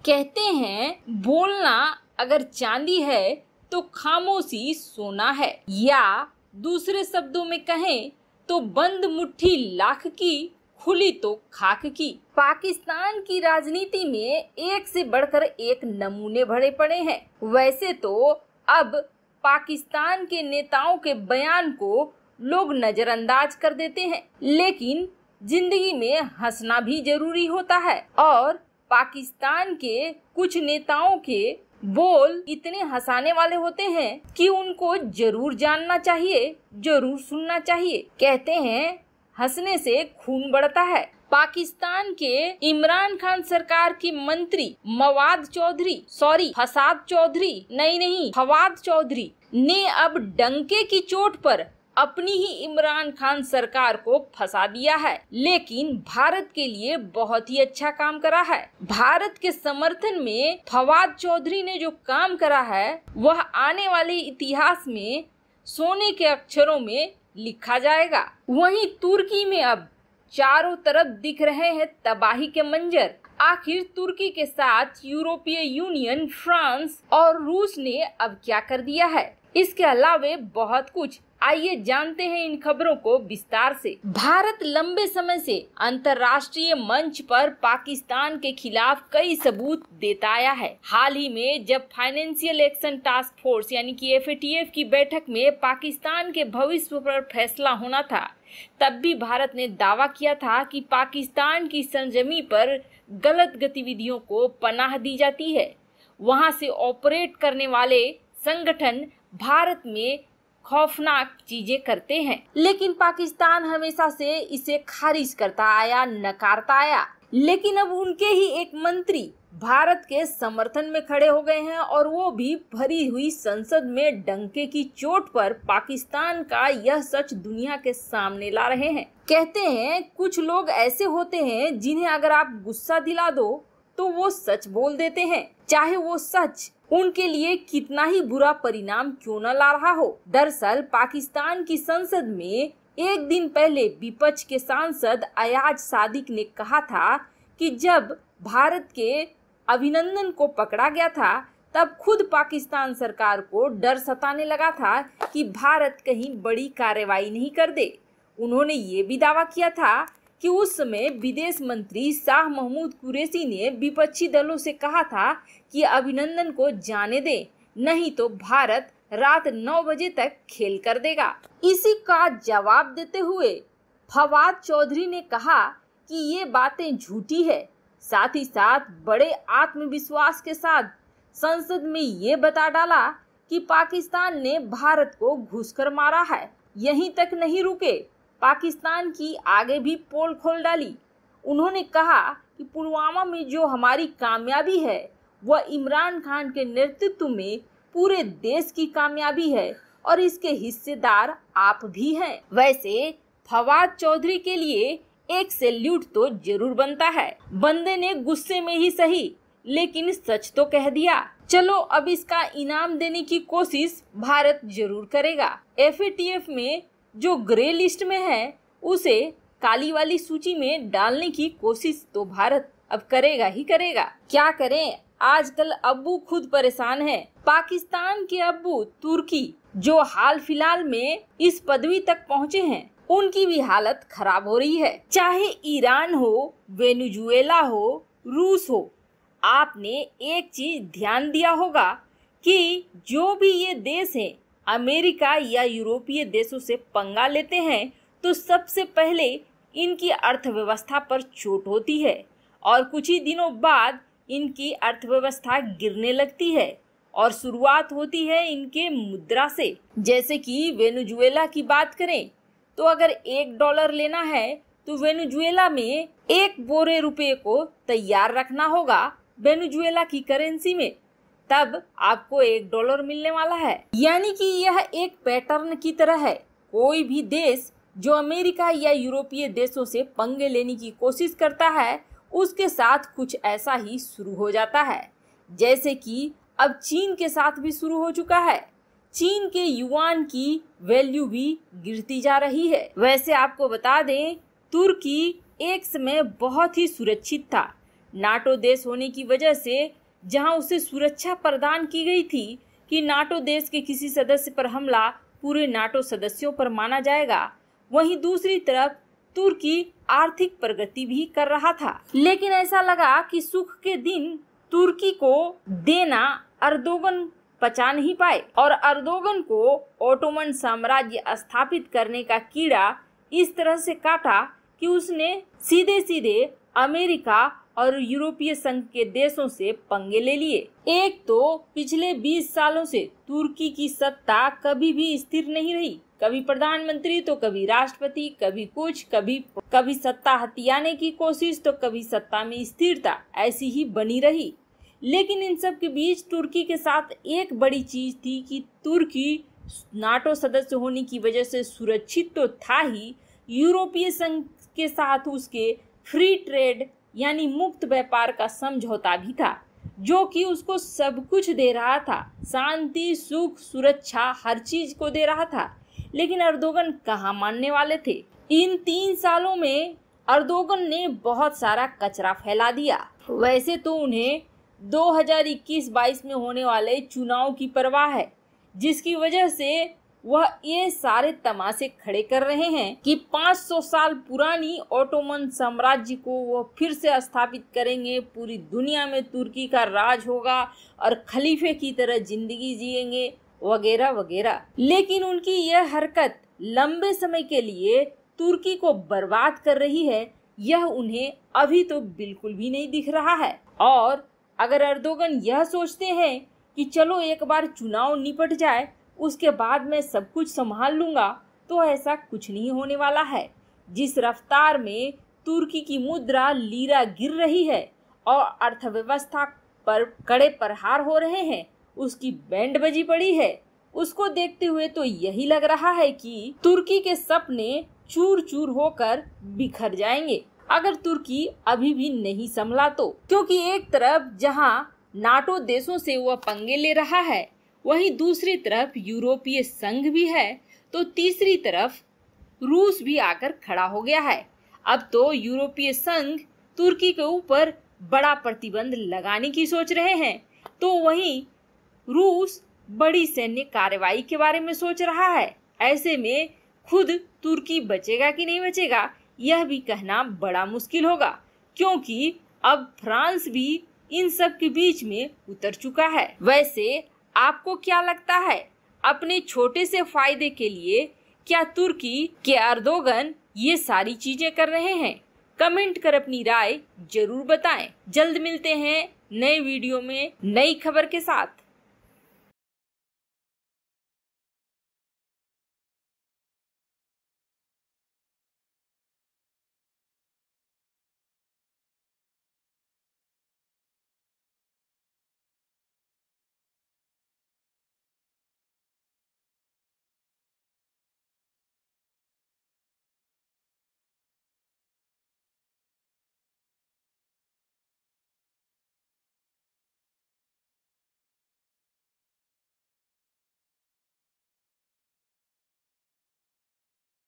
कहते हैं बोलना अगर चांदी है तो खामोशी सोना है, या दूसरे शब्दों में कहें तो बंद मुट्ठी लाख की, खुली तो खाक की। पाकिस्तान की राजनीति में एक से बढ़कर एक नमूने भरे पड़े हैं। वैसे तो अब पाकिस्तान के नेताओं के बयान को लोग नजरअंदाज कर देते हैं, लेकिन जिंदगी में हंसना भी जरूरी होता है और पाकिस्तान के कुछ नेताओं के बोल इतने हंसाने वाले होते हैं कि उनको जरूर जानना चाहिए, जरूर सुनना चाहिए। कहते हैं हंसने से खून बढ़ता है। पाकिस्तान के इमरान खान सरकार की मंत्री फवाद चौधरी ने अब डंके की चोट पर अपनी ही इमरान खान सरकार को फंसा दिया है, लेकिन भारत के लिए बहुत ही अच्छा काम करा है। भारत के समर्थन में फवाद चौधरी ने जो काम करा है वह आने वाले इतिहास में सोने के अक्षरों में लिखा जाएगा। वहीं तुर्की में अब चारों तरफ दिख रहे हैं तबाही के मंजर। आखिर तुर्की के साथ यूरोपीय यूनियन, फ्रांस और रूस ने अब क्या कर दिया है, इसके अलावे बहुत कुछ। आइए जानते हैं इन खबरों को विस्तार से। भारत लंबे समय से अंतर्राष्ट्रीय मंच पर पाकिस्तान के खिलाफ कई सबूत देता आया है। हाल ही में जब फाइनेंशियल एक्शन टास्क फोर्स यानी कि FATF की बैठक में पाकिस्तान के भविष्य पर फैसला होना था, तब भी भारत ने दावा किया था कि पाकिस्तान की सरजमी पर गलत गतिविधियों को पनाह दी जाती है। वहां से ऑपरेट करने वाले संगठन भारत में खौफनाक चीजें करते हैं, लेकिन पाकिस्तान हमेशा से इसे खारिज करता आया, नकारता आया। लेकिन अब उनके ही एक मंत्री भारत के समर्थन में खड़े हो गए हैं और वो भी भरी हुई संसद में डंके की चोट पर पाकिस्तान का यह सच दुनिया के सामने ला रहे हैं। कहते हैं कुछ लोग ऐसे होते हैं जिन्हें अगर आप गुस्सा दिला दो तो वो सच बोल देते हैं, चाहे वो सच उनके लिए कितना ही बुरा परिणाम क्यों न ला रहा हो। दरअसल पाकिस्तान की संसद में एक दिन पहले विपक्ष के सांसद अयाज सादिक ने कहा था कि जब भारत के अभिनंदन को पकड़ा गया था तब खुद पाकिस्तान सरकार को डर सताने लगा था कि भारत कहीं बड़ी कार्रवाई नहीं कर दे। उन्होंने ये भी दावा किया था कि उस समय विदेश मंत्री शाह महमूद कुरैशी ने विपक्षी दलों से कहा था कि अभिनंदन को जाने दे, नहीं तो भारत रात 9 बजे तक खेल कर देगा। इसी का जवाब देते हुए फवाद चौधरी ने कहा कि ये बातें झूठी है। साथ ही साथ बड़े आत्मविश्वास के साथ संसद में ये बता डाला कि पाकिस्तान ने भारत को घुसकर मारा है। यहीं तक नहीं रुके, पाकिस्तान की आगे भी पोल खोल डाली। उन्होंने कहा कि पुलवामा में जो हमारी कामयाबी है वह इमरान खान के नेतृत्व में पूरे देश की कामयाबी है और इसके हिस्सेदार आप भी हैं। वैसे फवाद चौधरी के लिए एक सैल्यूट तो जरूर बनता है। बंदे ने गुस्से में ही सही लेकिन सच तो कह दिया। चलो अब इसका इनाम देने की कोशिश भारत जरूर करेगा। FATF में जो ग्रे लिस्ट में है उसे काली वाली सूची में डालने की कोशिश तो भारत अब करेगा ही करेगा। क्या करें, आजकल अब्बू खुद परेशान है। पाकिस्तान के अब्बू तुर्की जो हाल फिलहाल में इस पदवी तक पहुँचे हैं, उनकी भी हालत खराब हो रही है। चाहे ईरान हो, वेनेजुएला हो, रूस हो, आपने एक चीज ध्यान दिया होगा कि जो भी ये देश है अमेरिका या यूरोपीय देशों से पंगा लेते हैं तो सबसे पहले इनकी अर्थव्यवस्था पर चोट होती है और कुछ ही दिनों बाद इनकी अर्थव्यवस्था गिरने लगती है और शुरुआत होती है इनके मुद्रा से। जैसे कि वेनेजुएला की बात करें तो अगर $1 लेना है तो वेनेजुएला में 1 बोरे रुपए को तैयार रखना होगा वेनेजुएला की करेंसी में, तब आपको $1 मिलने वाला है। यानी कि यह एक पैटर्न की तरह है। कोई भी देश जो अमेरिका या यूरोपीय देशों से पंगे लेने की कोशिश करता है उसके साथ कुछ ऐसा ही शुरू हो जाता है, जैसे कि अब चीन के साथ भी शुरू हो चुका है। चीन के युआन की वैल्यू भी गिरती जा रही है। वैसे आपको बता दें तुर्की एक समय बहुत ही सुरक्षित था, नाटो देश होने की वजह से जहां उसे सुरक्षा प्रदान की गई थी कि नाटो देश के किसी सदस्य पर हमला पूरे नाटो सदस्यों पर माना जाएगा, वहीं दूसरी तरफ तुर्की आर्थिक प्रगति भी कर रहा था। लेकिन ऐसा लगा कि सुख के दिन तुर्की को देना अर्दोगन पचा नहीं पाए और अर्दोगन को ओटोमन साम्राज्य स्थापित करने का कीड़ा इस तरह से काटा कि उसने सीधे सीधे अमेरिका और यूरोपीय संघ के देशों से पंगे ले लिए। एक तो पिछले 20 सालों से तुर्की की सत्ता कभी भी स्थिर नहीं रही, कभी प्रधानमंत्री तो कभी राष्ट्रपति, कभी कुछ, कभी सत्ता हथियाने की कोशिश तो कभी सत्ता में स्थिरता, ऐसी ही बनी रही। लेकिन इन सब के बीच तुर्की के साथ एक बड़ी चीज थी कि तुर्की नाटो सदस्य होने की वजह से सुरक्षित तो था ही, यूरोपीय संघ के साथ उसके फ्री ट्रेड यानी मुक्त व्यापार का समझौता भी था, जो कि उसको सब कुछ दे रहा था, शांति, सुख, सुरक्षा, हर चीज को दे रहा था। लेकिन अर्दोगन कहाँ मानने वाले थे। इन 3 सालों में अर्दोगन ने बहुत सारा कचरा फैला दिया। वैसे तो उन्हें 2021-22 में होने वाले चुनाव की परवाह है, जिसकी वजह से वह ये सारे तमाशे खड़े कर रहे हैं कि 500 साल पुरानी ओटोमन साम्राज्य को वो फिर से स्थापित करेंगे, पूरी दुनिया में तुर्की का राज होगा और खलीफे की तरह जिंदगी जिएंगे वगैरह वगैरह। लेकिन उनकी यह हरकत लंबे समय के लिए तुर्की को बर्बाद कर रही है, यह उन्हें अभी तो बिल्कुल भी नहीं दिख रहा है। और अगर अर्दोगन यह सोचते हैं कि चलो एक बार चुनाव निपट जाए, उसके बाद मैं सब कुछ संभाल लूंगा, तो ऐसा कुछ नहीं होने वाला है। जिस रफ्तार में तुर्की की मुद्रा लीरा गिर रही है और अर्थव्यवस्था पर कड़े प्रहार हो रहे हैं, उसकी बैंड बजी पड़ी है, उसको देखते हुए तो यही लग रहा है कि तुर्की के सपने चूर चूर होकर बिखर जाएंगे अगर तुर्की अभी भी नहीं संभला तो। क्योंकि एक तरफ जहां नाटो देशों से वह पंगे ले रहा है, वहीं दूसरी तरफ यूरोपीय संघ भी है, तो तीसरी तरफ रूस भी आकर खड़ा हो गया है। अब तो यूरोपीय संघ तुर्की के ऊपर बड़ा प्रतिबंध लगाने की सोच रहे हैं, तो वहीं रूस बड़ी सैन्य कार्रवाई के बारे में सोच रहा है। ऐसे में खुद तुर्की बचेगा कि नहीं बचेगा, यह भी कहना बड़ा मुश्किल होगा, क्योंकि अब फ्रांस भी इन सब के बीच में उतर चुका है। वैसे आपको क्या लगता है, अपने छोटे से फायदे के लिए क्या तुर्की के अर्दोगन ये सारी चीजें कर रहे हैं? कमेंट कर अपनी राय जरूर बताएं। जल्द मिलते हैं नए वीडियो में नई खबर के साथ।